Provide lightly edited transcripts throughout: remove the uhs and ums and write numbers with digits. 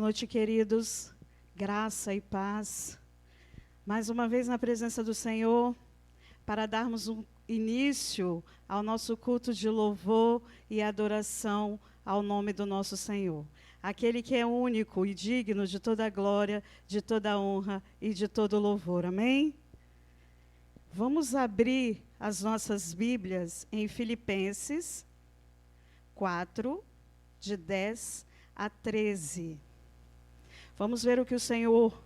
noite, queridos. Graça e paz. Mais uma vez na presença do Senhor, para darmos um início ao nosso culto de louvor e adoração ao nome do nosso Senhor. Aquele que é único e digno de toda a glória, de toda a honra e de todo o louvor. Amém? Vamos abrir as nossas Bíblias em Filipenses 4, de 10 a 13. Vamos ver o que o Senhor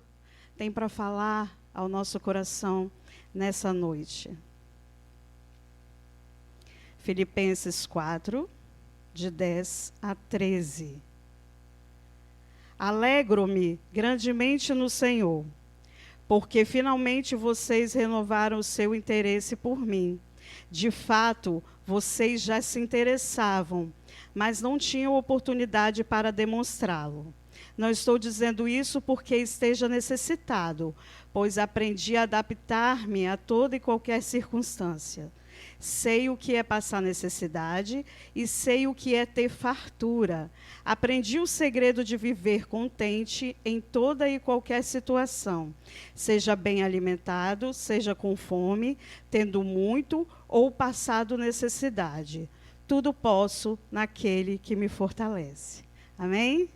tem para falar ao nosso coração nessa noite. Filipenses 4, de 10 a 13. Alegro-me grandemente no Senhor, porque finalmente vocês renovaram o seu interesse por mim. De fato, vocês já se interessavam, mas não tinham oportunidade para demonstrá-lo. Não estou dizendo isso porque esteja necessitado, pois aprendi a adaptar-me a toda e qualquer circunstância. Sei o que é passar necessidade e sei o que é ter fartura. Aprendi o segredo de viver contente em toda e qualquer situação, seja bem alimentado, seja com fome, tendo muito ou passado necessidade. Tudo posso naquele que me fortalece. Amém?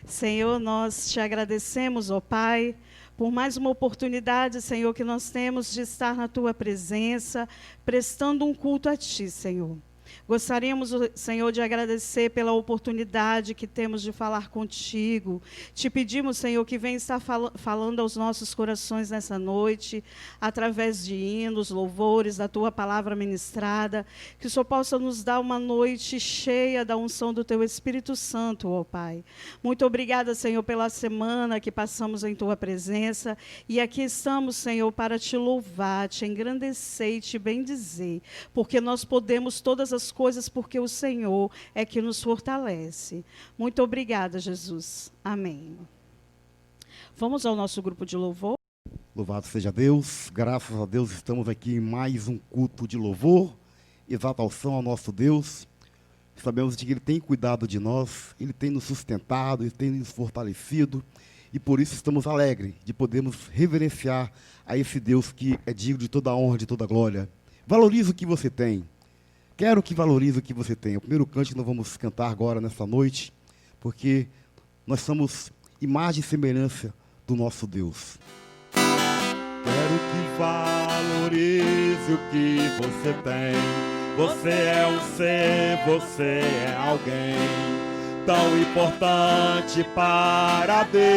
Senhor, nós te agradecemos, ó Pai, por mais uma oportunidade, Senhor, que nós temos de estar na Tua presença, prestando um culto a Ti, Senhor. Gostaríamos, Senhor, de agradecer pela oportunidade que temos de falar contigo. Te pedimos, Senhor, que venha estar falando aos nossos corações nessa noite, através de hinos, louvores, da Tua palavra ministrada, que o Senhor possa nos dar uma noite cheia da unção do Teu Espírito Santo, ó Pai. Muito obrigada, Senhor, pela semana que passamos em Tua presença, e aqui estamos, Senhor, para Te louvar, Te engrandecer e Te bendizer, porque nós podemos todas as coisas porque o Senhor é que nos fortalece. Muito obrigada, Jesus. Amém. Vamos ao nosso grupo de louvor. Louvado seja Deus, graças a Deus estamos aqui em mais um culto de louvor, exaltação ao nosso Deus. Sabemos de que Ele tem cuidado de nós, Ele tem nos sustentado, Ele tem nos fortalecido, e por isso estamos alegres de podermos reverenciar a esse Deus que é digno de toda a honra, de toda a glória. Valorize o que você tem. Quero que valorize o que você tem. O primeiro cântico que nós vamos cantar agora, nessa noite, porque nós somos imagem e semelhança do nosso Deus. Quero que valorize o que você tem. Você é um ser, você é alguém tão importante para Deus.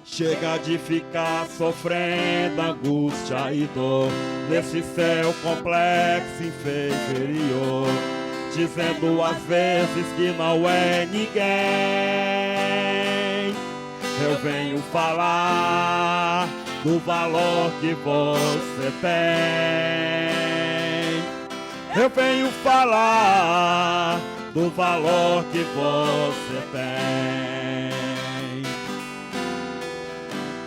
Chega de ficar sofrendo angústia e dor nesse céu complexo inferior, dizendo às vezes que não é ninguém. Eu venho falar do valor que você tem. Eu venho falar do valor que você tem.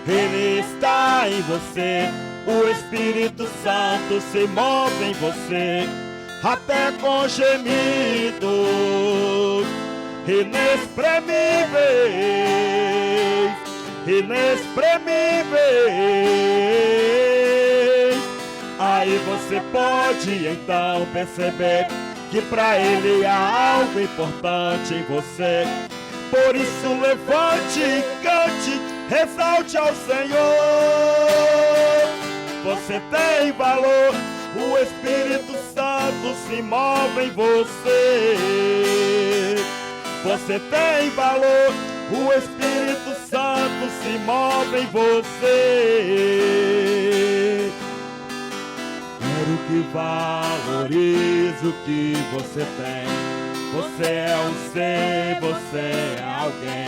Ele está em você, o Espírito Santo se move em você, até com gemidos inexprimíveis, inexprimíveis. Aí você pode então perceber que para Ele há algo importante em você. Por isso levante e cante, exalte ao Senhor. Você tem valor, o Espírito Santo se move em você. Você tem valor, o Espírito Santo se move em você. Quero que valorize o que você tem. Você é um ser, você é alguém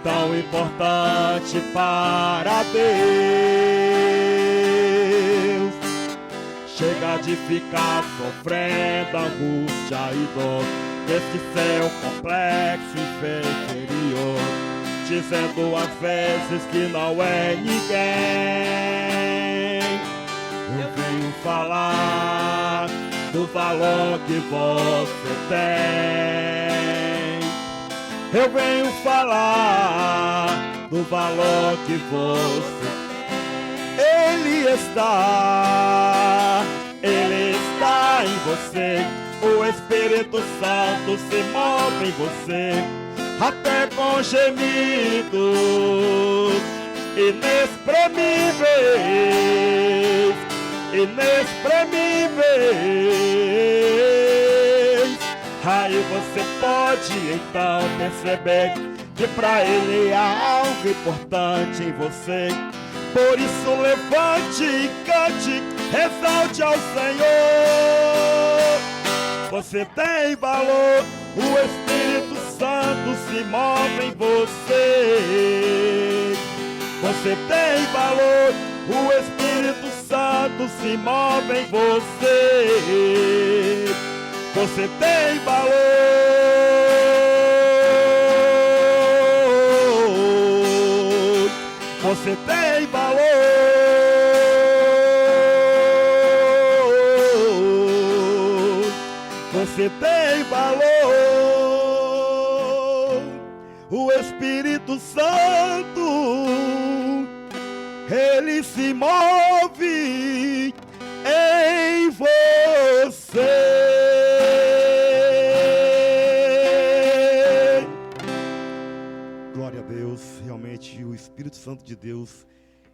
tão importante para Deus. Chega de ficar sofrendo angústia e dor nesse céu complexo inferior, dizendo às vezes que não é ninguém. Eu venho falar do valor que você tem. eu venho falar do valor que você tem. Ele está em você. O Espírito Santo se move em você, até com gemidos inexprimíveis, inexprimíveis. Aí você pode então perceber que pra Ele há algo importante em você. Por isso levante e cante, exalte ao Senhor. Você tem valor, o Espírito Santo se move em você. Você tem valor, o Espírito Santo se move em você. Você tem valor, você tem valor, você tem valor. O Espírito Santo, Ele se move em você. Glória a Deus, realmente o Espírito Santo de Deus,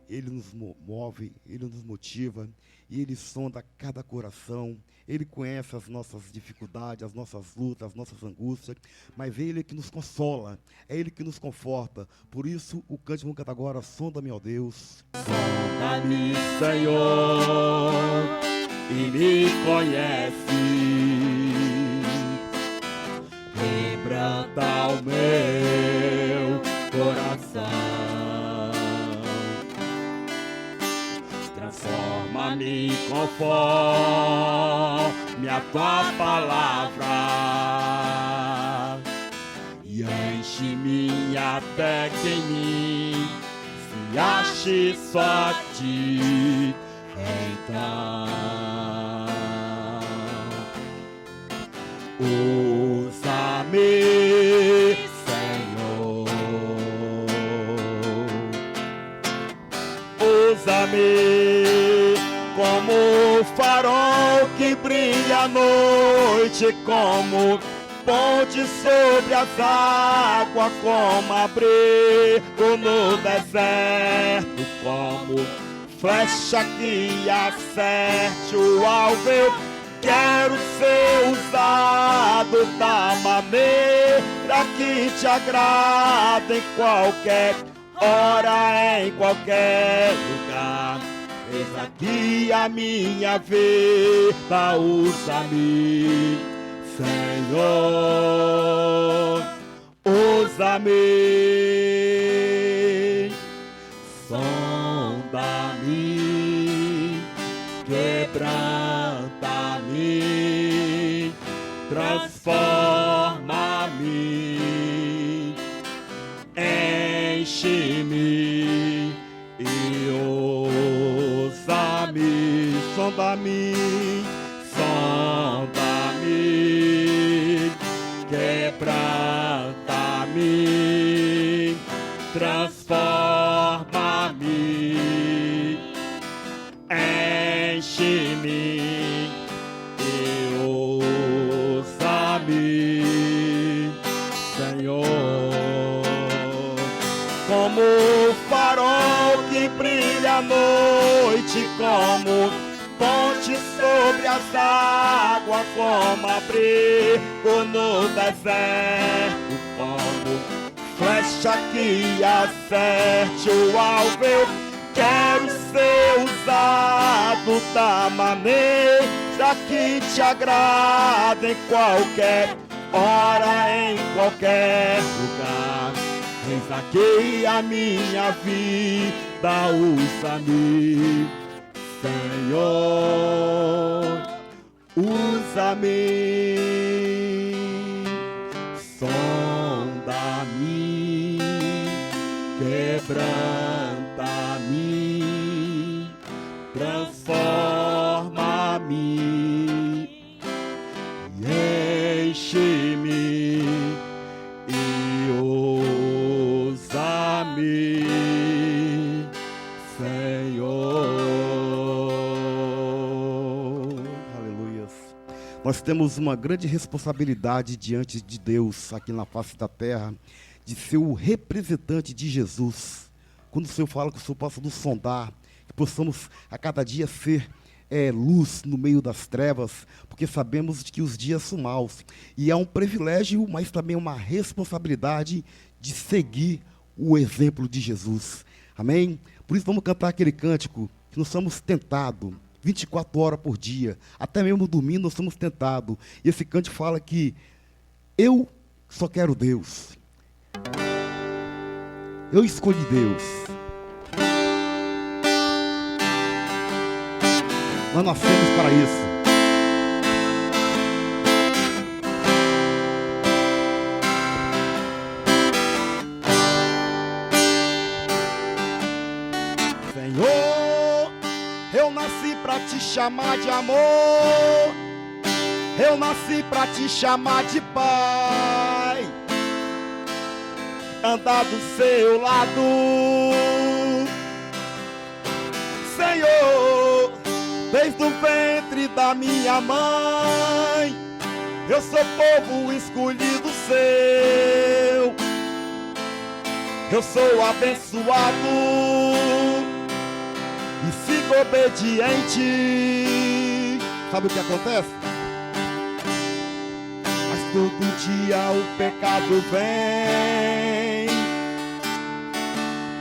Ele nos move, Ele nos motiva, e Ele sonda cada coração. Ele conhece as nossas dificuldades, as nossas lutas, as nossas angústias, mas Ele é que nos consola, é Ele que nos conforta. Por isso, o cântico canta agora, sonda-me, ó Deus. Sonda-me, Senhor, e me conhece. Quebranta o meu coração. Transforma-me conforme a tua palavra e enche-me até que em mim se ache só a ti. Então usa-me, Senhor, usa-me como farol que brilha à noite, como ponte sobre as águas, como abrigo no deserto, como flecha que acerte o alvo. Eu quero ser usado da maneira que te agrada, em qualquer hora, em qualquer lugar. Eis aqui a minha vida, usa-me, Senhor, usa-me, sonda-me, quebranta-me, transforma-me, enche-me e usa-me, sonda-me, sonda-me, quebranta-me, transforma-me, enche-me e usa-me, Senhor, como o farol que brilha à noite, como ponte sobre as águas, como abrigo no deserto, como flecha que acerte o alvo. Eu quero ser usado da maneira que te agrada, em qualquer hora, em qualquer lugar. Eis aqui a minha vida, usa-me, Senhor, usa-me, sonda-me, quebranta-me, transforma-me e enche-me e Nós temos uma grande responsabilidade diante de Deus aqui na face da terra, de ser o representante de Jesus. Quando o Senhor fala que o Senhor possa nos sondar, que possamos a cada dia ser luz no meio das trevas, porque sabemos que os dias são maus. E é um privilégio, mas também uma responsabilidade de seguir o exemplo de Jesus. Amém? Por isso vamos cantar aquele cântico, que nós somos tentados 24 horas por dia, até mesmo domingo nós somos tentados. E esse cântico fala que eu só quero Deus. Eu escolhi Deus. Nós nascemos para isso. Senhor, eu nasci para te chamar de amor. Eu nasci para te chamar de Pai. Andar do seu lado, Senhor, desde o ventre da minha mãe. Eu sou povo escolhido seu. Eu sou abençoado e sigo obediente. Sabe o que acontece? Mas todo dia o pecado vem,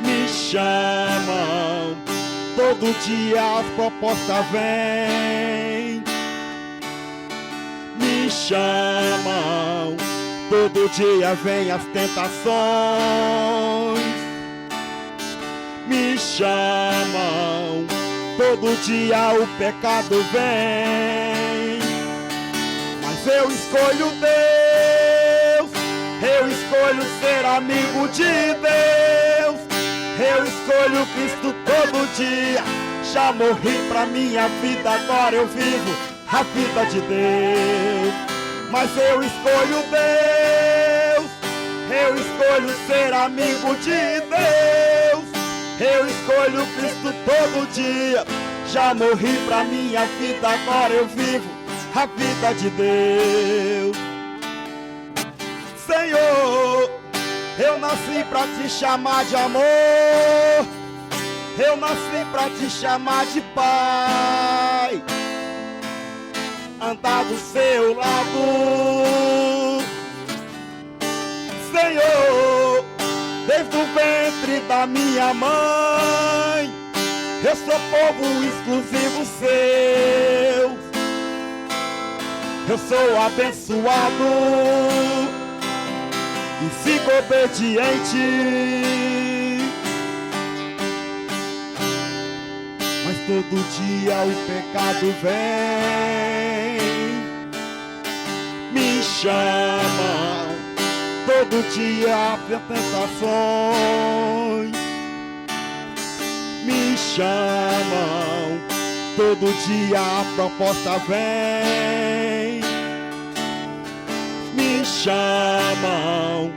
me chamam. Todo dia as propostas vêm, me chamam. Todo dia vem as tentações, me chamam. Todo dia o pecado vem, mas eu escolho Deus. Eu escolho ser amigo de Deus. Eu escolho Cristo todo dia. Já morri pra minha vida, agora eu vivo a vida de Deus. Mas eu escolho Deus. Eu escolho ser amigo de Deus. Eu escolho Cristo todo dia. Já morri pra minha vida, agora eu vivo a vida de Deus. Senhor, eu nasci pra te chamar de amor. Eu nasci pra te chamar de Pai. Andar do seu lado, Senhor, desde o ventre da minha mãe. Eu sou povo exclusivo seu. Eu sou abençoado e sigo obediente. Mas todo dia o pecado vem, me chamam. Todo dia as tentações, me chamam. Todo dia a proposta vem, me chamam.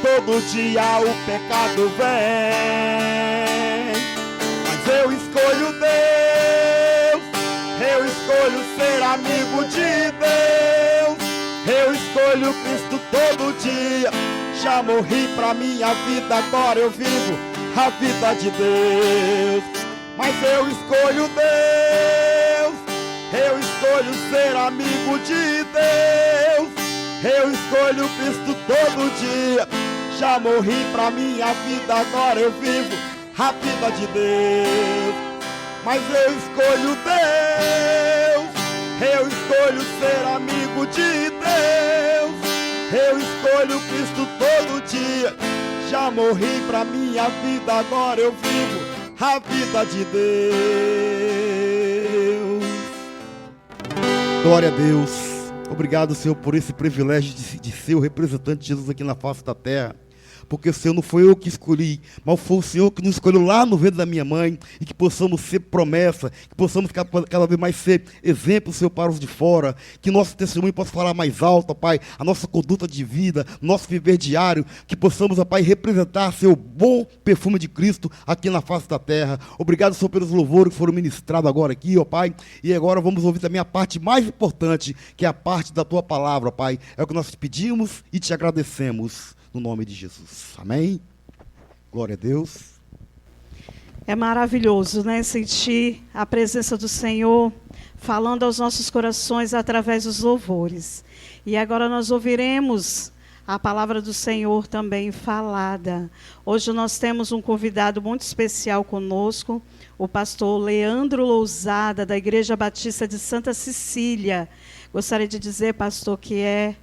Todo dia o pecado vem, mas eu escolho Deus. Eu escolho ser amigo de Deus. Eu escolho Cristo todo dia. Já morri pra minha vida, agora eu vivo a vida de Deus. Mas eu escolho Deus. Eu escolho ser amigo de Deus. Eu escolho Cristo todo dia. Já morri pra minha vida, agora eu vivo a vida de Deus. Mas eu escolho Deus. Eu escolho ser amigo de Deus. Eu escolho Cristo todo dia. Já morri pra minha vida, agora eu vivo a vida de Deus. Glória a Deus. Obrigado, Senhor, por esse privilégio de ser o representante de Jesus aqui na face da terra. porque o Senhor não foi eu que escolhi, mas foi o Senhor que nos escolheu lá no ventre da minha mãe, e que possamos ser promessa, que possamos cada vez mais ser exemplo, Senhor, para os de fora, que nosso testemunho possa falar mais alto, ó Pai, a nossa conduta de vida, nosso viver diário, que possamos, ó Pai, representar seu bom perfume de Cristo aqui na face da terra. Obrigado, Senhor, pelos louvores que foram ministrados agora aqui, ó Pai, e agora vamos ouvir também a parte mais importante, que é a parte da Tua palavra, ó Pai. É o que nós te pedimos e te agradecemos, no nome de Jesus. Amém? Glória a Deus. É maravilhoso, né? Sentir a presença do Senhor falando aos nossos corações através dos louvores. E agora nós ouviremos a palavra do Senhor também falada. Hoje nós temos um convidado muito especial conosco, o pastor Leandro Lousada, da Igreja Batista de Santa Cecília. Gostaria de dizer, pastor, que é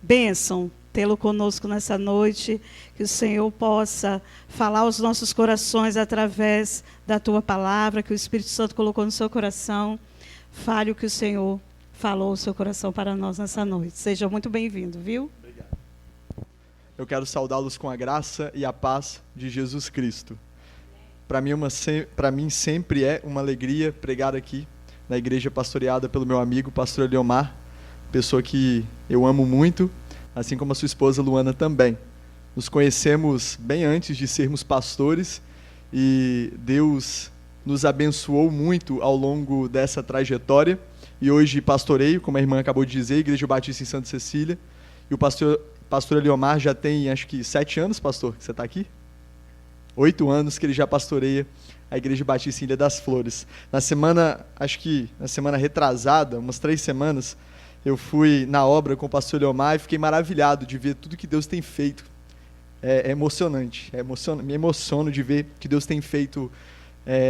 bênção tê-lo conosco nessa noite, que o Senhor possa falar aos nossos corações através da Tua palavra, que o Espírito Santo colocou no seu coração. Fale o que o Senhor falou ao seu coração para nós nessa noite. Seja muito bem-vindo, viu? Obrigado. Eu quero saudá-los com a graça e a paz de Jesus Cristo. Para mim sempre é uma alegria pregar aqui na igreja pastoreada pelo meu amigo, pastor Eliomar, pessoa que eu amo muito, assim como a sua esposa Luana também. Nos conhecemos bem antes de sermos pastores e Deus nos abençoou muito ao longo dessa trajetória. E hoje pastoreio, como a irmã acabou de dizer, Igreja Batista em Santa Cecília. E o pastor Eliomar já tem, acho que 7 anos, pastor, que você está aqui? 8 anos que ele já pastoreia a Igreja Batista em Ilha das Flores. Acho que na semana retrasada, umas 3 semanas, eu fui na obra com o pastor Eliomar e fiquei maravilhado de ver tudo que Deus tem feito. É emocionante, me emociono de ver o que Deus tem feito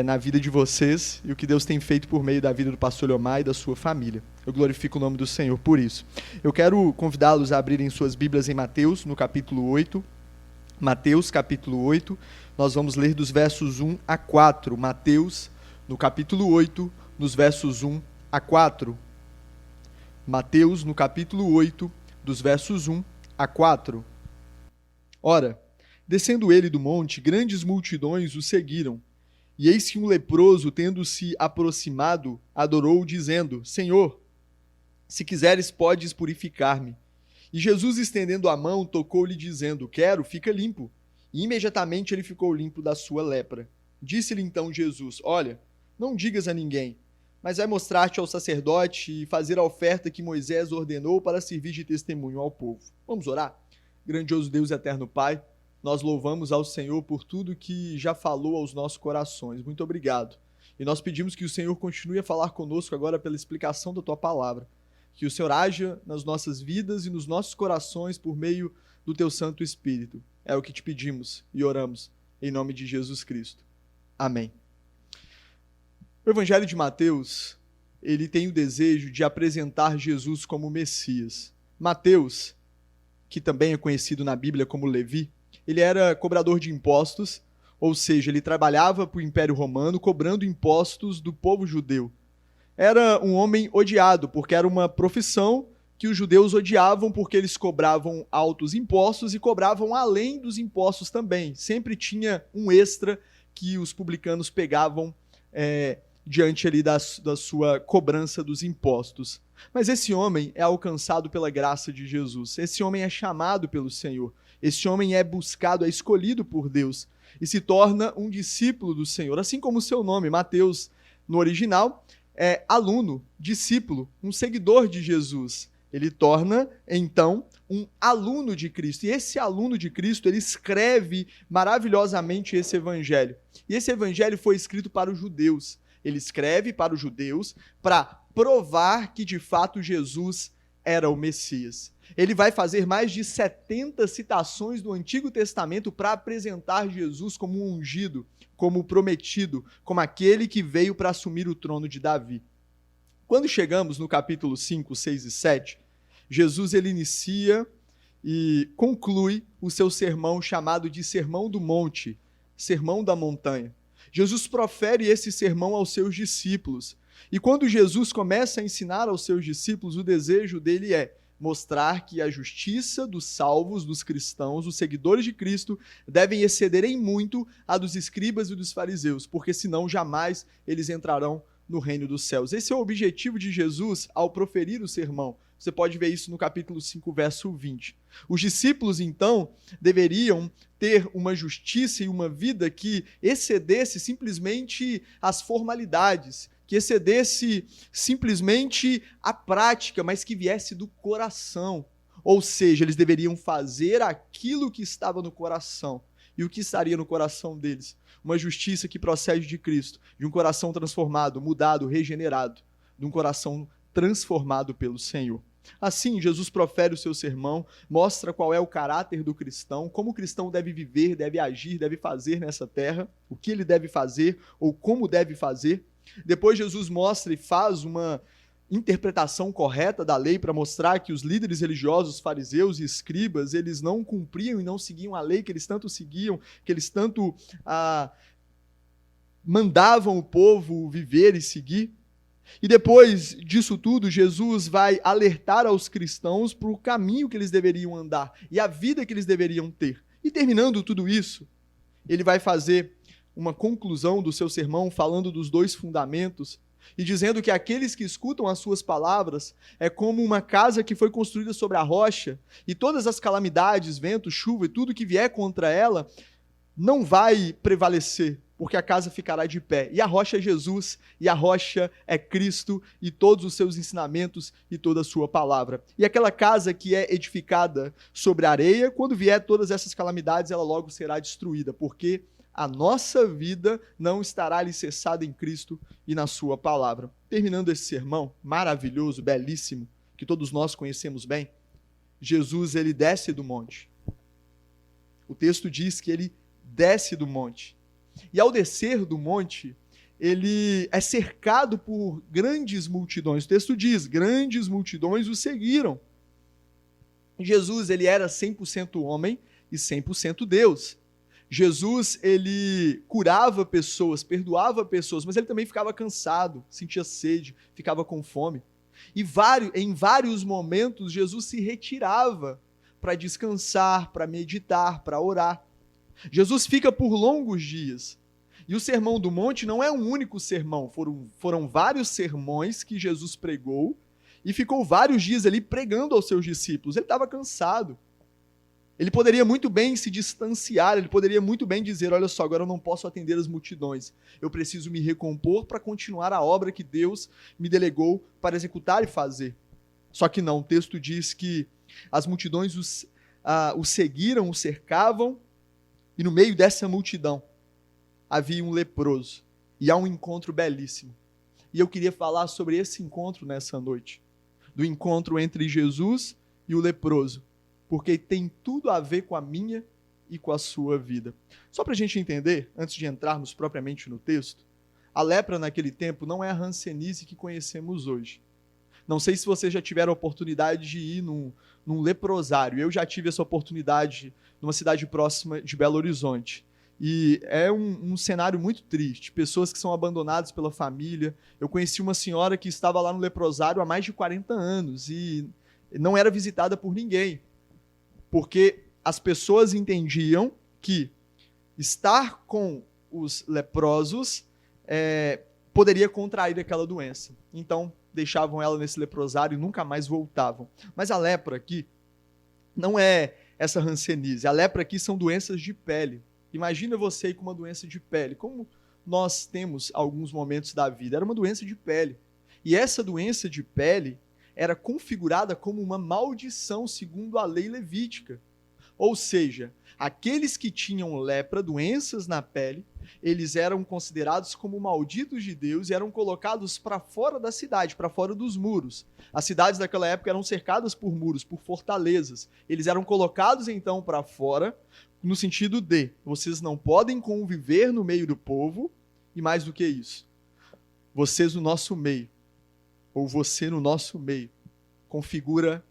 na vida de vocês e o que Deus tem feito por meio da vida do pastor Eliomar e da sua família. Eu glorifico o nome do Senhor por isso. Eu quero convidá-los a abrirem suas Bíblias em Mateus, no capítulo 8. Mateus, capítulo 8, nós vamos ler dos versos 1 a 4. Mateus, no capítulo 8, nos versos 1 a 4. Mateus, no capítulo 8, dos versos 1 a 4. Ora, descendo ele do monte, grandes multidões o seguiram. E eis que um leproso, tendo-se aproximado, adorou, dizendo: Senhor, se quiseres, podes purificar-me. E Jesus, estendendo a mão, tocou-lhe, dizendo: Quero, fica limpo. E imediatamente ele ficou limpo da sua lepra. Disse-lhe então Jesus: Olha, não digas a ninguém, mas vai mostrar-te ao sacerdote e fazer a oferta que Moisés ordenou para servir de testemunho ao povo. Vamos orar? Grandioso Deus e eterno Pai, nós louvamos ao Senhor por tudo que já falou aos nossos corações. Muito obrigado. E nós pedimos que o Senhor continue a falar conosco agora pela explicação da Tua palavra. Que o Senhor haja nas nossas vidas e nos nossos corações por meio do Teu Santo Espírito. É o que te pedimos e oramos em nome de Jesus Cristo. Amém. O Evangelho de Mateus, ele tem o desejo de apresentar Jesus como Messias. Mateus, que também é conhecido na Bíblia como Levi, ele era cobrador de impostos, ou seja, ele trabalhava para o Império Romano cobrando impostos do povo judeu. Era um homem odiado, porque era uma profissão que os judeus odiavam porque eles cobravam altos impostos e cobravam além dos impostos também. Sempre tinha um extra que os publicanos pegavam diante ali da sua cobrança dos impostos. Mas esse homem é alcançado pela graça de Jesus. Esse homem é chamado pelo Senhor. Esse homem é buscado, é escolhido por Deus e se torna um discípulo do Senhor. Assim como o seu nome, Mateus, no original, é aluno, discípulo, um seguidor de Jesus. Ele torna, então, um aluno de Cristo. E esse aluno de Cristo, ele escreve maravilhosamente esse evangelho. E esse evangelho foi escrito para os judeus. Ele escreve para os judeus para provar que, de fato, Jesus era o Messias. Ele vai fazer mais de 70 citações do Antigo Testamento para apresentar Jesus como um ungido, como prometido, como aquele que veio para assumir o trono de Davi. Quando chegamos no capítulo 5, 6 e 7, Jesus ele inicia e conclui o seu sermão chamado de Sermão do Monte, Sermão da Montanha. Jesus profere esse sermão aos seus discípulos. E quando Jesus começa a ensinar aos seus discípulos, o desejo dele é: mostrar que a justiça dos salvos, dos cristãos, dos seguidores de Cristo, devem exceder em muito a dos escribas e dos fariseus, porque senão jamais eles entrarão no reino dos céus. Esse é o objetivo de Jesus ao proferir o sermão. Você pode ver isso no capítulo 5, verso 20. Os discípulos, então, deveriam ter uma justiça e uma vida que excedesse simplesmente as formalidades, que excedesse simplesmente a prática, mas que viesse do coração. Ou seja, eles deveriam fazer aquilo que estava no coração. E o que estaria no coração deles? Uma justiça que procede de Cristo, de um coração transformado, mudado, regenerado, de um coração transformado pelo Senhor. Assim, Jesus profere o seu sermão, mostra qual é o caráter do cristão, como o cristão deve viver, deve agir, deve fazer nessa terra, o que ele deve fazer ou como deve fazer. Depois Jesus mostra e faz uma interpretação correta da lei para mostrar que os líderes religiosos, fariseus e escribas, eles não cumpriam e não seguiam a lei que eles tanto seguiam, que eles tanto mandavam o povo viver e seguir. E depois disso tudo, Jesus vai alertar aos cristãos para o caminho que eles deveriam andar e a vida que eles deveriam ter. E terminando tudo isso, ele vai fazer uma conclusão do seu sermão falando dos 2 fundamentos e dizendo que aqueles que escutam as suas palavras é como uma casa que foi construída sobre a rocha e todas as calamidades, vento, chuva e tudo que vier contra ela não vai prevalecer, porque a casa ficará de pé. E a rocha é Jesus, e a rocha é Cristo, e todos os seus ensinamentos e toda a sua palavra. E aquela casa que é edificada sobre a areia, quando vier todas essas calamidades, ela logo será destruída, porque a nossa vida não estará alicerçada em Cristo e na sua palavra. Terminando esse sermão maravilhoso, belíssimo, que todos nós conhecemos bem, Jesus, ele desce do monte. O texto diz que ele desce do monte. E ao descer do monte, ele é cercado por grandes multidões. O texto diz, grandes multidões o seguiram. Jesus, ele era 100% homem e 100% Deus. Jesus, ele curava pessoas, perdoava pessoas, mas ele também ficava cansado, sentia sede, ficava com fome. E em vários momentos, Jesus se retirava para descansar, para meditar, para orar. Jesus fica por longos dias. E o Sermão do Monte não é um único sermão, foram vários sermões que Jesus pregou e ficou vários dias ali pregando aos seus discípulos. Ele estava cansado. Ele poderia muito bem se distanciar, ele poderia muito bem dizer, olha só, agora eu não posso atender as multidões. Eu preciso me recompor para continuar a obra que Deus me delegou para executar e fazer. Só que não, o texto diz que as multidões o seguiram, o cercavam, e no meio dessa multidão havia um leproso. E há um encontro belíssimo. E eu queria falar sobre esse encontro nessa noite. Do encontro entre Jesus e o leproso. Porque tem tudo a ver com a minha e com a sua vida. Só para a gente entender, antes de entrarmos propriamente no texto, a lepra naquele tempo não é a hanseníase que conhecemos hoje. Não sei se vocês já tiveram a oportunidade de ir num leprosário. Eu já tive essa oportunidade numa cidade próxima de Belo Horizonte. E é um cenário muito triste. Pessoas que são abandonadas pela família. Eu conheci uma senhora que estava lá no leprosário há mais de 40 anos e não era visitada por ninguém. Porque as pessoas entendiam que estar com os leprosos poderia contrair aquela doença. Então, deixavam ela nesse leprosário e nunca mais voltavam. Mas a lepra aqui não é essa hanseníase. A lepra aqui são doenças de pele. Imagina você com uma doença de pele, como nós temos alguns momentos da vida. Era uma doença de pele. E essa doença de pele era configurada como uma maldição segundo a lei levítica. Ou seja, aqueles que tinham lepra, doenças na pele, eles eram considerados como malditos de Deus e eram colocados para fora da cidade, para fora dos muros. As cidades daquela época eram cercadas por muros, por fortalezas. Eles eram colocados então para fora, no sentido de, vocês não podem conviver no meio do povo, e mais do que isso, vocês no nosso meio, ou você no nosso meio, configura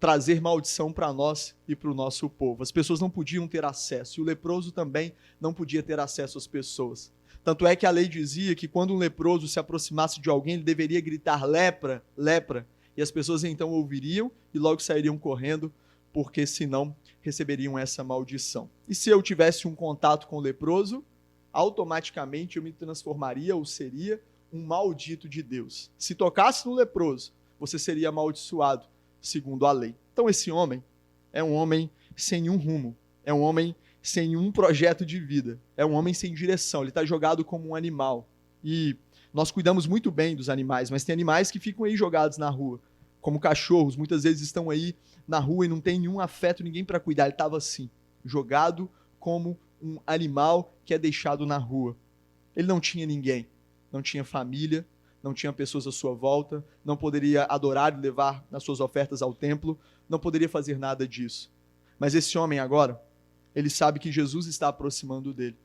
trazer maldição para nós e para o nosso povo. As pessoas não podiam ter acesso, e o leproso também não podia ter acesso às pessoas. Tanto é que a lei dizia que quando um leproso se aproximasse de alguém, ele deveria gritar lepra, lepra, E as pessoas então ouviriam e logo sairiam correndo, porque senão receberiam essa maldição. E se eu tivesse um contato com o leproso, automaticamente eu me transformaria ou seria um maldito de Deus. Se tocasse no leproso, você seria amaldiçoado, segundo a lei. Então esse homem é um homem sem um rumo, é um homem sem um projeto de vida, é um homem sem direção, ele está jogado como um animal. E nós cuidamos muito bem dos animais, mas tem animais que ficam aí jogados na rua, como cachorros, muitas vezes estão aí na rua e não tem nenhum afeto, ninguém para cuidar. Ele estava assim, jogado como um animal que é deixado na rua. Ele não tinha ninguém, não tinha família, não tinha pessoas à sua volta, não poderia adorar e levar as suas ofertas ao templo, não poderia fazer nada disso. Mas esse homem agora, ele sabe que Jesus está aproximando dele.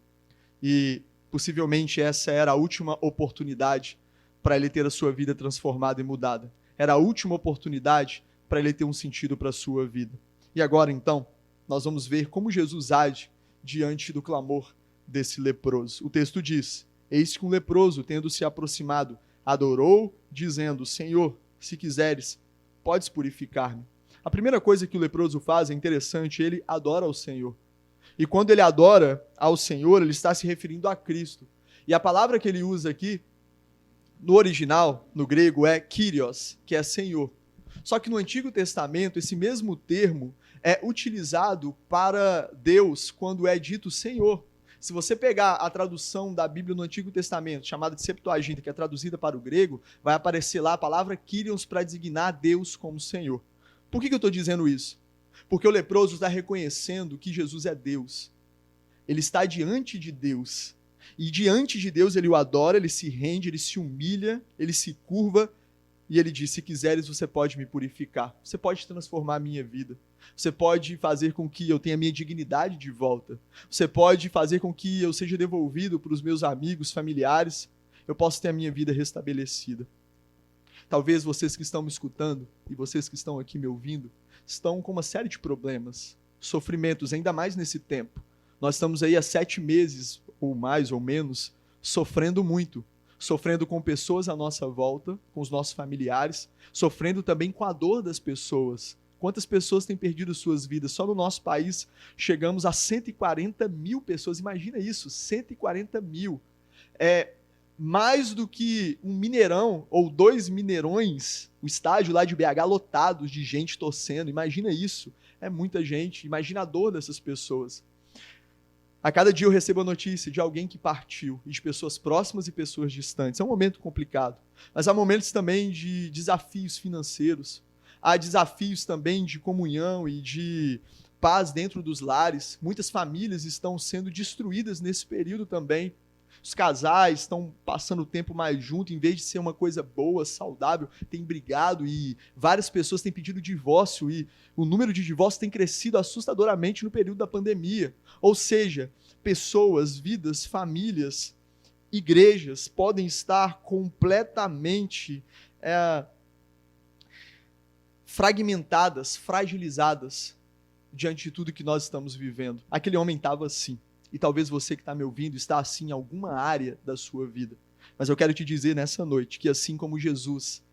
E possivelmente essa era a última oportunidade para ele ter a sua vida transformada e mudada. Era a última oportunidade para ele ter um sentido para a sua vida. E agora, então, nós vamos ver como Jesus age diante do clamor desse leproso. O texto diz: eis que um leproso, tendo se aproximado, adorou, dizendo: Senhor, se quiseres, podes purificar-me. A primeira coisa que o leproso faz é interessante, ele adora ao Senhor. E quando ele adora ao Senhor, ele está se referindo a Cristo. E a palavra que ele usa aqui, no original, no grego, é Kyrios, que é Senhor. Só que no Antigo Testamento, esse mesmo termo é utilizado para Deus quando é dito Senhor. Se você pegar a tradução da Bíblia no Antigo Testamento, chamada de Septuaginta, que é traduzida para o grego, vai aparecer lá a palavra Kyrios para designar Deus como Senhor. Por que eu estou dizendo isso? Porque o leproso está reconhecendo que Jesus é Deus. Ele está diante de Deus. E diante de Deus ele o adora, ele se rende, ele se humilha, ele se curva e ele diz: se quiseres você pode me purificar, você pode transformar a minha vida, você pode fazer com que eu tenha a minha dignidade de volta, você pode fazer com que eu seja devolvido para os meus amigos, familiares, eu posso ter a minha vida restabelecida. Talvez vocês que estão me escutando e vocês que estão aqui me ouvindo estão com uma série de problemas, sofrimentos, ainda mais nesse tempo. Nós estamos aí há 7 meses, ou mais ou menos, sofrendo muito. Sofrendo com pessoas à nossa volta, com os nossos familiares, sofrendo também com a dor das pessoas. Quantas pessoas têm perdido suas vidas? Só no nosso país chegamos a 140 mil pessoas. Imagina isso, 140 mil. É mais do que um Mineirão ou 2 Mineirões, o estádio lá de BH lotado de gente torcendo. Imagina isso, é muita gente. Imagina a dor dessas pessoas. A cada dia eu recebo a notícia de alguém que partiu, e de pessoas próximas e pessoas distantes. É um momento complicado, mas há momentos também de desafios financeiros, há desafios também de comunhão e de paz dentro dos lares. Muitas famílias estão sendo destruídas nesse período também. Os casais estão passando o tempo mais junto, em vez de ser uma coisa boa, saudável, tem brigado e várias pessoas têm pedido divórcio e o número de divórcios tem crescido assustadoramente no período da pandemia. Ou seja, pessoas, vidas, famílias, igrejas podem estar completamente fragmentadas, fragilizadas diante de tudo que nós estamos vivendo. Aquele homem estava assim. E talvez você que está me ouvindo está assim em alguma área da sua vida. Mas eu quero te dizer nessa noite que assim como Jesus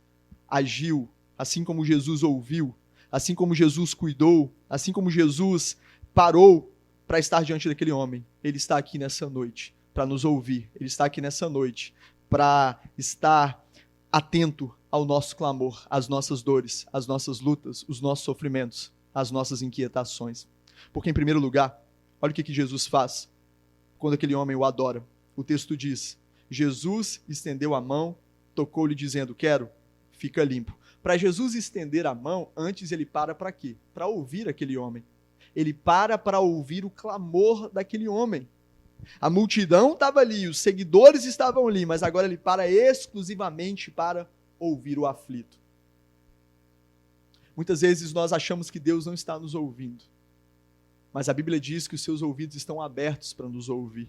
agiu, assim como Jesus ouviu, assim como Jesus cuidou, assim como Jesus parou para estar diante daquele homem, ele está aqui nessa noite para nos ouvir. Ele está aqui nessa noite para estar atento ao nosso clamor, às nossas dores, às nossas lutas, os nossos sofrimentos, às nossas inquietações. Porque em primeiro lugar, olha o que Jesus faz quando aquele homem o adora. O texto diz: Jesus estendeu a mão, tocou-lhe dizendo: quero, fica limpo. Para Jesus estender a mão, antes ele para quê? Para ouvir aquele homem. Ele para ouvir o clamor daquele homem. A multidão estava ali, os seguidores estavam ali, mas agora ele para exclusivamente para ouvir o aflito. Muitas vezes nós achamos que Deus não está nos ouvindo. Mas a Bíblia diz que os seus ouvidos estão abertos para nos ouvir.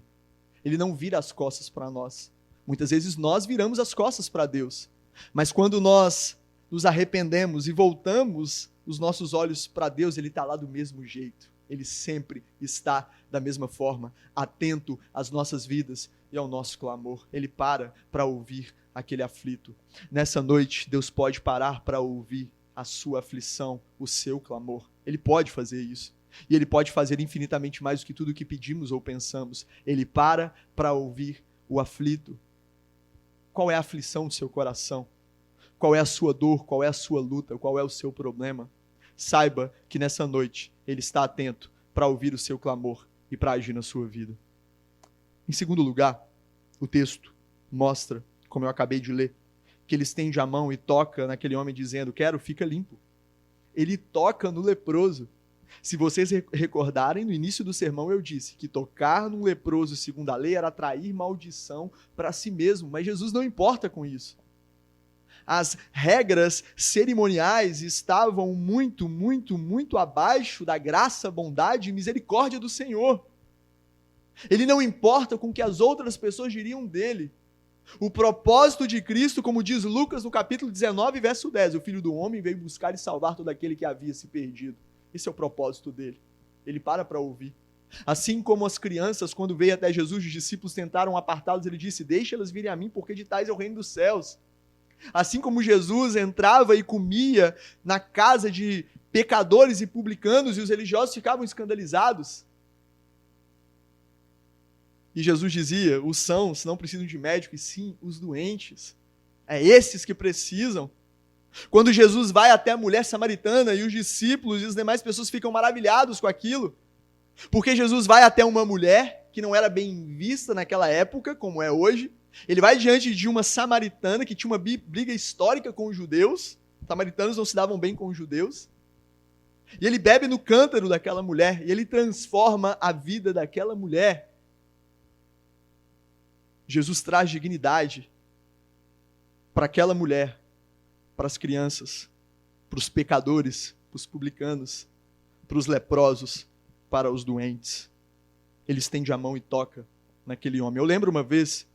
Ele não vira as costas para nós. Muitas vezes nós viramos as costas para Deus. Mas quando nós nos arrependemos e voltamos os nossos olhos para Deus, Ele está lá do mesmo jeito. Ele sempre está da mesma forma, atento às nossas vidas e ao nosso clamor. Ele para ouvir aquele aflito. Nessa noite, Deus pode parar para ouvir a sua aflição, o seu clamor. Ele pode fazer isso. E Ele pode fazer infinitamente mais do que tudo o que pedimos ou pensamos. Ele para ouvir o aflito. Qual é a aflição do seu coração? Qual é a sua dor? Qual é a sua luta? Qual é o seu problema? Saiba que nessa noite Ele está atento para ouvir o seu clamor e para agir na sua vida. Em segundo lugar, o texto mostra, como eu acabei de ler, que Ele estende a mão e toca naquele homem dizendo, quero, fica limpo. Ele toca no leproso. Se vocês recordarem, no início do sermão eu disse que tocar num leproso segundo a lei era atrair maldição para si mesmo, mas Jesus não importa com isso. As regras cerimoniais estavam muito, muito, muito abaixo da graça, bondade e misericórdia do Senhor. Ele não importa com o que as outras pessoas diriam dele. O propósito de Cristo, como diz Lucas no capítulo 19, verso 10, o Filho do Homem veio buscar e salvar todo aquele que havia se perdido. Esse é o propósito dele. Ele para ouvir. Assim como as crianças, quando veio até Jesus, os discípulos tentaram apartá-los, ele disse, deixa elas virem a mim, porque de tais é o reino dos céus. Assim como Jesus entrava e comia na casa de pecadores e publicanos, e os religiosos ficavam escandalizados. E Jesus dizia, os sãos não precisam de médico, e sim os doentes. É esses que precisam. Quando Jesus vai até a mulher samaritana e os discípulos e as demais pessoas ficam maravilhados com aquilo, porque Jesus vai até uma mulher que não era bem vista naquela época, como é hoje. Ele vai diante de uma samaritana que tinha uma briga histórica com os judeus. Os samaritanos não se davam bem com os judeus. E ele bebe no cântaro daquela mulher e ele transforma a vida daquela mulher. Jesus traz dignidade para aquela mulher, para as crianças, para os pecadores, para os publicanos, para os leprosos, para os doentes. Ele estende a mão e toca naquele homem. Eu lembro uma vez,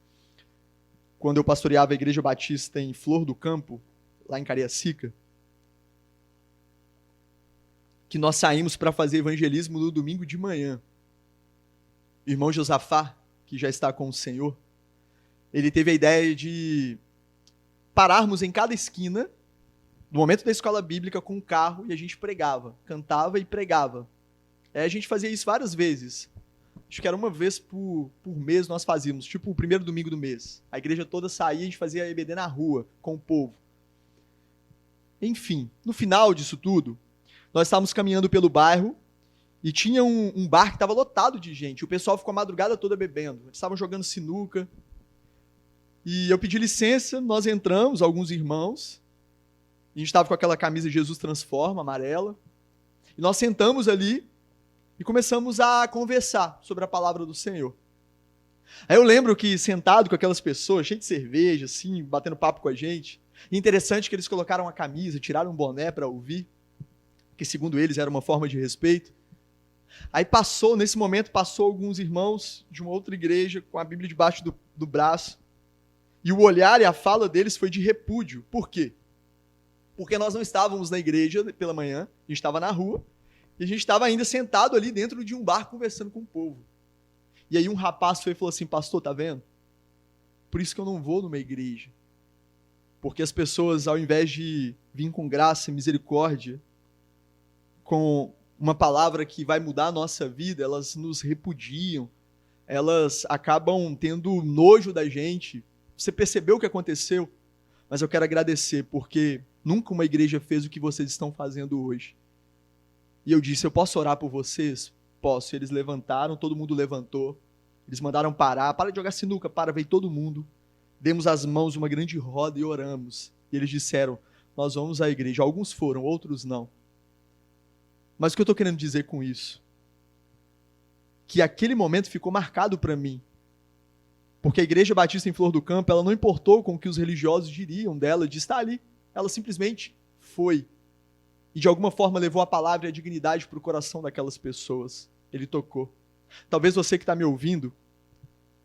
quando eu pastoreava a Igreja Batista em Flor do Campo, lá em Cariacica, que nós saímos para fazer evangelismo no domingo de manhã. O irmão Josafá, que já está com o Senhor, ele teve a ideia de pararmos em cada esquina, no momento da escola bíblica, com um carro, e a gente pregava, cantava e pregava. A gente fazia isso várias vezes. Acho que era uma vez por mês nós fazíamos, tipo o primeiro domingo do mês. A igreja toda saía e a gente fazia EBD na rua, com o povo. Enfim, no final disso tudo, nós estávamos caminhando pelo bairro e tinha um bar que estava lotado de gente. O pessoal ficou a madrugada toda bebendo. Eles estavam jogando sinuca. E eu pedi licença, nós entramos, alguns irmãos. A gente estava com aquela camisa Jesus Transforma, amarela. E nós sentamos ali e começamos a conversar sobre a palavra do Senhor. Aí eu lembro que sentado com aquelas pessoas, cheio de cerveja, assim, batendo papo com a gente. E interessante que eles colocaram a camisa, tiraram um boné para ouvir, que segundo eles era uma forma de respeito. Aí nesse momento passou alguns irmãos de uma outra igreja com a Bíblia debaixo do braço. E o olhar e a fala deles foi de repúdio. Por quê? Porque nós não estávamos na igreja pela manhã, a gente estava na rua, e a gente estava ainda sentado ali dentro de um bar conversando com o povo. E aí um rapaz foi e falou assim, pastor, tá vendo? Por isso que eu não vou numa igreja. Porque as pessoas, ao invés de vir com graça e misericórdia, com uma palavra que vai mudar a nossa vida, elas nos repudiam, elas acabam tendo nojo da gente. Você percebeu o que aconteceu? Mas eu quero agradecer, porque nunca uma igreja fez o que vocês estão fazendo hoje. E eu disse, eu posso orar por vocês? Posso. E eles levantaram, todo mundo levantou. Eles mandaram parar, para de jogar sinuca, veio todo mundo. Demos as mãos, uma grande roda e oramos. E eles disseram, nós vamos à igreja. Alguns foram, outros não. Mas o que eu estou querendo dizer com isso? Que aquele momento ficou marcado para mim. Porque a Igreja Batista em Flor do Campo, ela não importou com o que os religiosos diriam dela de estar ali. Ela simplesmente foi. E de alguma forma levou a palavra e a dignidade para o coração daquelas pessoas. Ele tocou. Talvez você que está me ouvindo,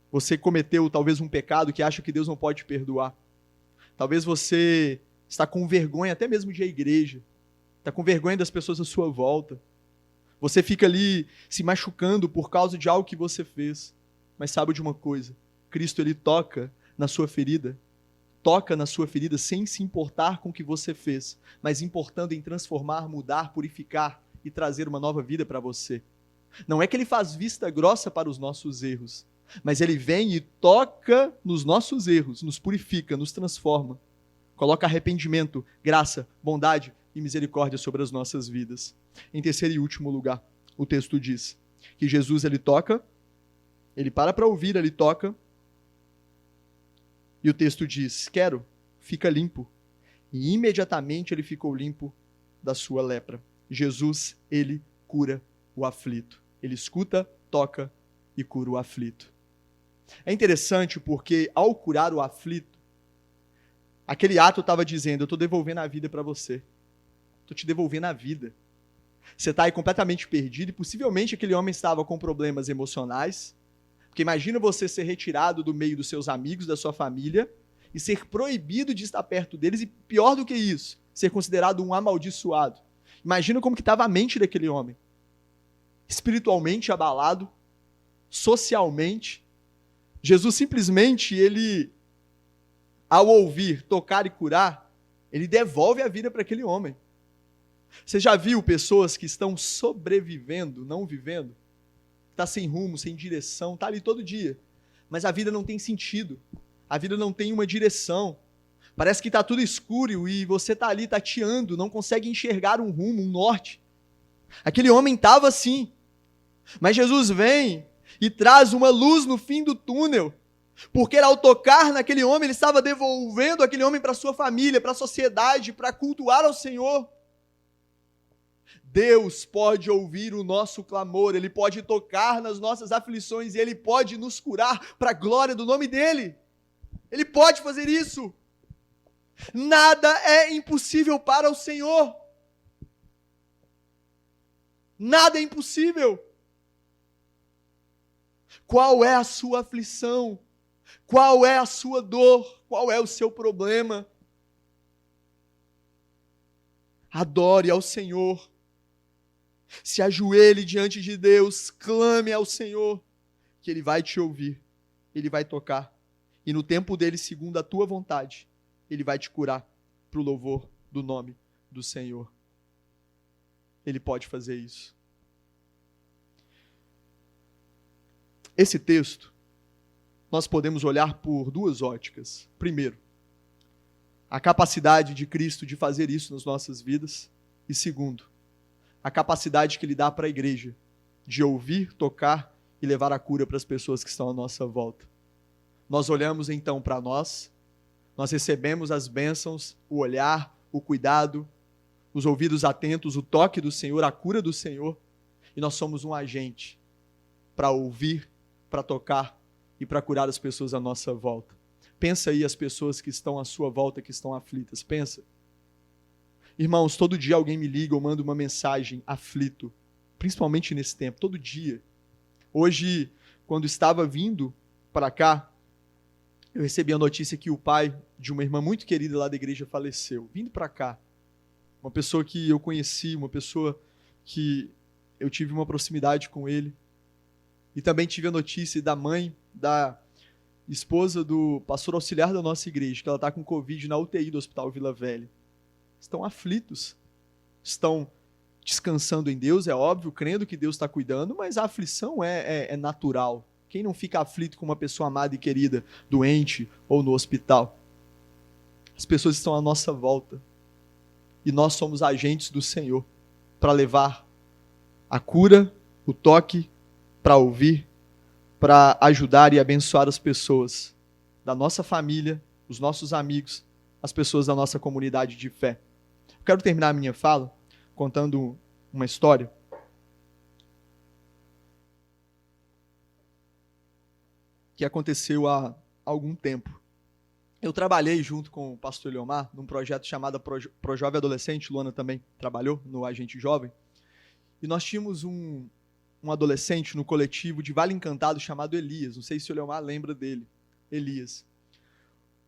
você cometeu talvez um pecado que acha que Deus não pode perdoar. Talvez você está com vergonha até mesmo de ir à igreja. Está com vergonha das pessoas à sua volta. Você fica ali se machucando por causa de algo que você fez. Mas sabe de uma coisa? Cristo, ele toca na sua ferida sem se importar com o que você fez, mas importando em transformar, mudar, purificar e trazer uma nova vida para você. Não é que ele faz vista grossa para os nossos erros, mas ele vem e toca nos nossos erros, nos purifica, nos transforma. Coloca arrependimento, graça, bondade e misericórdia sobre as nossas vidas. Em terceiro e último lugar, o texto diz que Jesus, ele toca, ele para ouvir, ele toca, e o texto diz, quero, fica limpo. E imediatamente ele ficou limpo da sua lepra. Jesus, ele cura o aflito. Ele escuta, toca e cura o aflito. É interessante porque ao curar o aflito, aquele ato estava dizendo, eu estou devolvendo a vida para você. Estou te devolvendo a vida. Você está aí completamente perdido e possivelmente aquele homem estava com problemas emocionais. Porque imagina você ser retirado do meio dos seus amigos, da sua família, e ser proibido de estar perto deles, e pior do que isso, ser considerado um amaldiçoado. Imagina como que estava a mente daquele homem. Espiritualmente abalado, socialmente. Jesus simplesmente, ele, ao ouvir, tocar e curar, ele devolve a vida para aquele homem. Você já viu pessoas que estão sobrevivendo, não vivendo? Está sem rumo, sem direção, está ali todo dia. Mas a vida não tem sentido. A vida não tem uma direção. Parece que está tudo escuro e você está ali tateando, não consegue enxergar um rumo, um norte. Aquele homem estava assim. Mas Jesus vem e traz uma luz no fim do túnel. Porque ao tocar naquele homem, ele estava devolvendo aquele homem para a sua família, para a sociedade, para cultuar ao Senhor. Deus pode ouvir o nosso clamor, Ele pode tocar nas nossas aflições e Ele pode nos curar para a glória do nome dEle. Ele pode fazer isso. Nada é impossível para o Senhor. Nada é impossível. Qual é a sua aflição? Qual é a sua dor? Qual é o seu problema? Adore ao Senhor. Se ajoelhe diante de Deus, clame ao Senhor, que Ele vai te ouvir, Ele vai tocar, e no tempo dEle, segundo a tua vontade, Ele vai te curar para o louvor do nome do Senhor. Ele pode fazer isso. Esse texto, nós podemos olhar por duas óticas. Primeiro, a capacidade de Cristo de fazer isso nas nossas vidas, e segundo, a capacidade que Ele dá para a igreja de ouvir, tocar e levar a cura para as pessoas que estão à nossa volta. Nós olhamos então para nós recebemos as bênçãos, o olhar, o cuidado, os ouvidos atentos, o toque do Senhor, a cura do Senhor, e nós somos um agente para ouvir, para tocar e para curar as pessoas à nossa volta. Pensa aí as pessoas que estão à sua volta, que estão aflitas, pensa. Irmãos, todo dia alguém me liga ou manda uma mensagem aflito, principalmente nesse tempo, todo dia. Hoje, quando estava vindo para cá, eu recebi a notícia que o pai de uma irmã muito querida lá da igreja faleceu. Vindo para cá, uma pessoa que eu conheci, uma pessoa que eu tive uma proximidade com ele. E também tive a notícia da mãe, da esposa do pastor auxiliar da nossa igreja, que ela está com Covid na UTI do Hospital Vila Velha. Estão aflitos, estão descansando em Deus, é óbvio, crendo que Deus está cuidando, mas a aflição é natural. Quem não fica aflito com uma pessoa amada e querida, doente ou no hospital? As pessoas estão à nossa volta e nós somos agentes do Senhor para levar a cura, o toque, para ouvir, para ajudar e abençoar as pessoas da nossa família, os nossos amigos, as pessoas da nossa comunidade de fé. Eu quero terminar a minha fala contando uma história. Que aconteceu há algum tempo. Eu trabalhei junto com o pastor Leomar num projeto chamado Projovem Adolescente, Luana também trabalhou no Agente Jovem, e nós tínhamos um adolescente no coletivo de Vale Encantado chamado Elias, não sei se o Leomar lembra dele, Elias.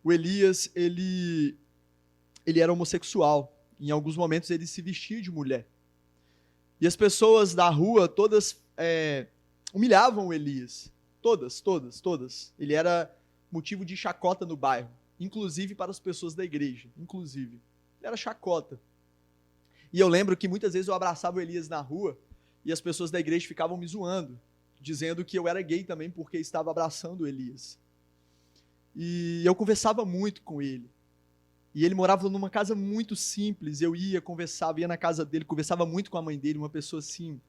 O Elias, ele era homossexual, em alguns momentos ele se vestia de mulher. E as pessoas da rua todas humilhavam o Elias. Todas. Ele era motivo de chacota no bairro, inclusive para as pessoas da igreja, inclusive. Ele era chacota. E eu lembro que muitas vezes eu abraçava o Elias na rua e as pessoas da igreja ficavam me zoando, dizendo que eu era gay também porque estava abraçando o Elias. E eu conversava muito com ele. E ele morava numa casa muito simples. Eu ia na casa dele, conversava muito com a mãe dele, uma pessoa assim,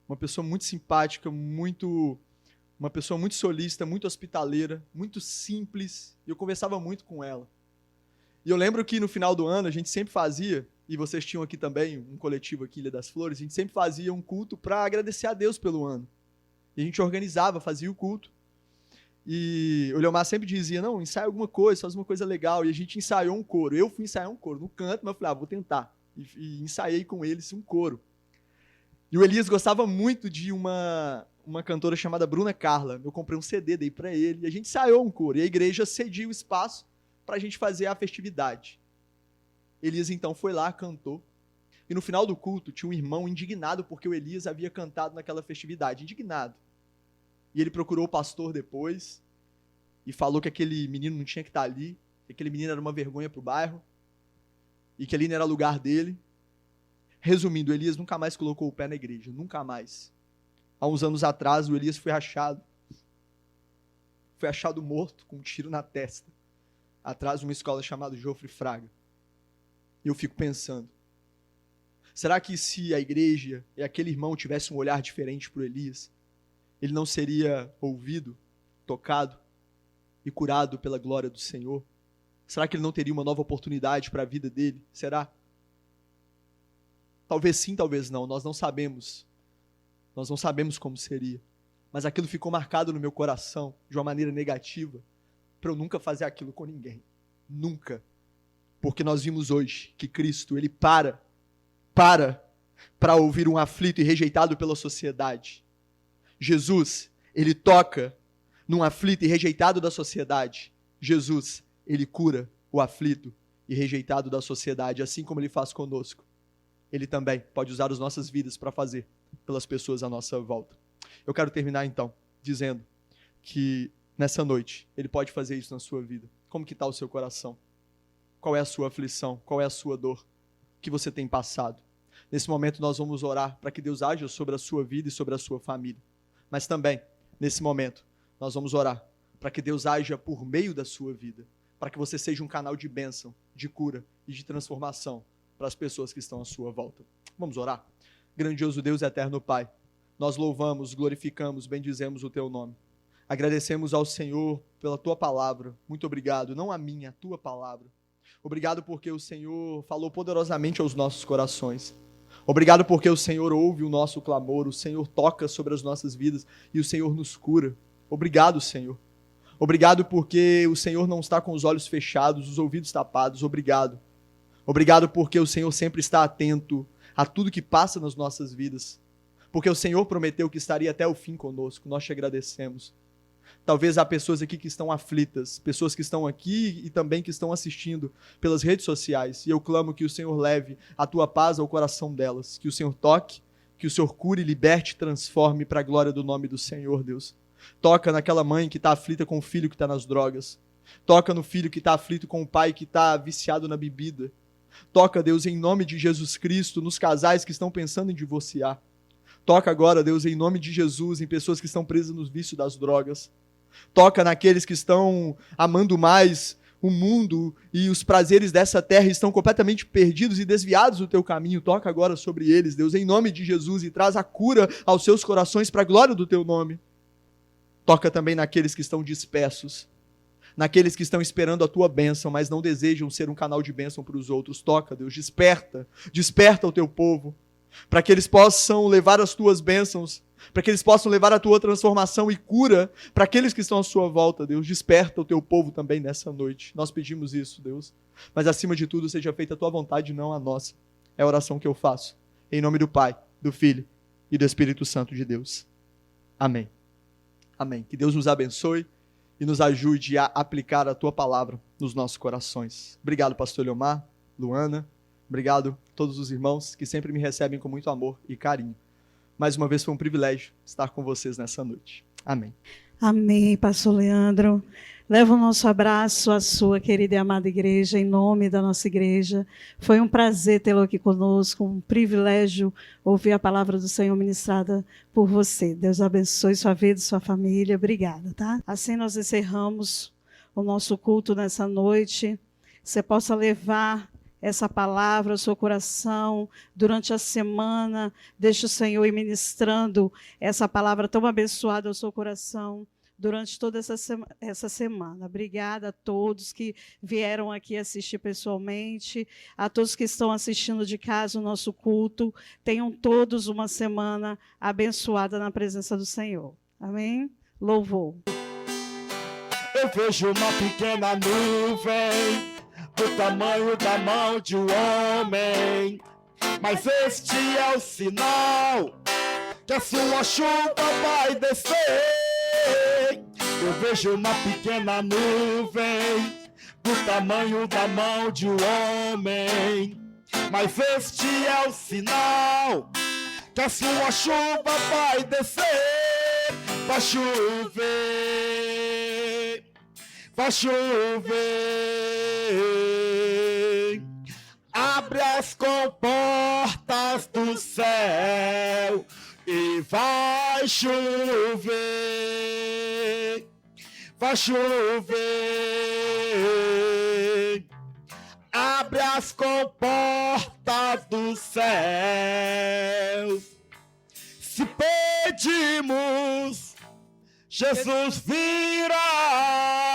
uma pessoa muito simpática, uma pessoa muito solícita, muito hospitaleira, muito simples. E eu conversava muito com ela. E eu lembro que no final do ano a gente sempre fazia, e vocês tinham aqui também um coletivo aqui, Ilha das Flores, a gente sempre fazia um culto para agradecer a Deus pelo ano. E a gente organizava, fazia o culto. E o Leomar sempre dizia, não, ensaia alguma coisa, faz uma coisa legal. E a gente ensaiou um coro. Eu fui ensaiar um coro no canto, mas eu falei, vou tentar. E ensaiei com eles um coro. E o Elias gostava muito de uma cantora chamada Bruna Carla. Eu comprei um CD daí para ele. E a gente ensaiou um coro. E a igreja cedia o espaço para a gente fazer a festividade. Elias então foi lá, cantou. E no final do culto tinha um irmão indignado porque o Elias havia cantado naquela festividade. Indignado. E ele procurou o pastor depois e falou que aquele menino não tinha que estar ali, que aquele menino era uma vergonha para o bairro e que ali não era lugar dele. Resumindo, o Elias nunca mais colocou o pé na igreja, nunca mais. Há uns anos atrás, o Elias foi achado morto com um tiro na testa, atrás de uma escola chamada Jofre Fraga. E eu fico pensando, será que se a igreja e aquele irmão tivessem um olhar diferente para o Elias, ele não seria ouvido, tocado e curado pela glória do Senhor? Será que ele não teria uma nova oportunidade para a vida dele? Será? Talvez sim, talvez não. Nós não sabemos. Nós não sabemos como seria. Mas aquilo ficou marcado no meu coração de uma maneira negativa para eu nunca fazer aquilo com ninguém. Nunca. Porque nós vimos hoje que Cristo, ele para ouvir um aflito e rejeitado pela sociedade. Jesus, ele toca num aflito e rejeitado da sociedade. Jesus, ele cura o aflito e rejeitado da sociedade, assim como ele faz conosco. Ele também pode usar as nossas vidas para fazer pelas pessoas à nossa volta. Eu quero terminar então dizendo que nessa noite ele pode fazer isso na sua vida. Como que está o seu coração? Qual é a sua aflição? Qual é a sua dor? O que você tem passado? Nesse momento nós vamos orar para que Deus haja sobre a sua vida e sobre a sua família. Mas também, nesse momento, nós vamos orar para que Deus haja por meio da sua vida, para que você seja um canal de bênção, de cura e de transformação para as pessoas que estão à sua volta. Vamos orar? Grandioso Deus e eterno Pai, nós louvamos, glorificamos, bendizemos o Teu nome. Agradecemos ao Senhor pela Tua palavra. Muito obrigado, não a minha, a Tua palavra. Obrigado porque o Senhor falou poderosamente aos nossos corações. Obrigado porque o Senhor ouve o nosso clamor, o Senhor toca sobre as nossas vidas e o Senhor nos cura. Obrigado, Senhor. Obrigado porque o Senhor não está com os olhos fechados, os ouvidos tapados. Obrigado. Obrigado porque o Senhor sempre está atento a tudo que passa nas nossas vidas. Porque o Senhor prometeu que estaria até o fim conosco. Nós te agradecemos. Talvez há pessoas aqui que estão aflitas, pessoas que estão aqui e também que estão assistindo pelas redes sociais. E eu clamo que o Senhor leve a tua paz ao coração delas, que o Senhor toque, que o Senhor cure, liberte, transforme para a glória do nome do Senhor, Deus. Toca naquela mãe que está aflita com o filho que está nas drogas. Toca no filho que está aflito com o pai que está viciado na bebida. Toca, Deus, em nome de Jesus Cristo, nos casais que estão pensando em divorciar. Toca agora, Deus, em nome de Jesus, em pessoas que estão presas nos vícios das drogas. Toca naqueles que estão amando mais o mundo e os prazeres dessa terra estão completamente perdidos e desviados do teu caminho. Toca agora sobre eles, Deus, em nome de Jesus, e traz a cura aos seus corações para a glória do teu nome. Toca também naqueles que estão dispersos, naqueles que estão esperando a tua bênção, mas não desejam ser um canal de bênção para os outros. Toca, Deus, desperta o teu povo, para que eles possam levar as tuas bênçãos, para que eles possam levar a tua transformação e cura para aqueles que estão à sua volta, Deus. Desperta o teu povo também nessa noite. Nós pedimos isso, Deus. Mas acima de tudo, seja feita a tua vontade, não a nossa. É a oração que eu faço. Em nome do Pai, do Filho e do Espírito Santo de Deus. Amém. Amém. Que Deus nos abençoe e nos ajude a aplicar a tua palavra nos nossos corações. Obrigado, pastor Leomar, Luana. Obrigado a todos os irmãos que sempre me recebem com muito amor e carinho. Mais uma vez foi um privilégio estar com vocês nessa noite. Amém. Amém, pastor Leandro. Leva o nosso abraço à sua querida e amada igreja, em nome da nossa igreja. Foi um prazer tê-lo aqui conosco, um privilégio ouvir a palavra do Senhor ministrada por você. Deus abençoe sua vida e sua família. Obrigada, tá? Assim nós encerramos o nosso culto nessa noite. Você possa levar essa palavra ao seu coração durante a semana. Deixe o Senhor ir ministrando essa palavra tão abençoada ao seu coração durante toda essa semana. Obrigada a todos que vieram aqui assistir pessoalmente, a todos que estão assistindo de casa o nosso culto. Tenham todos uma semana abençoada na presença do Senhor. Amém? Louvor. Eu vejo uma pequena nuvem do tamanho da mão de um homem, mas este é o sinal que a sua chuva vai descer. Eu vejo uma pequena nuvem do tamanho da mão de um homem, mas este é o sinal que a sua chuva vai descer. Vai chover, vai chover. Abre as comportas do céu e vai chover, vai chover. Abre as comportas do céu. Se pedimos, Jesus virá.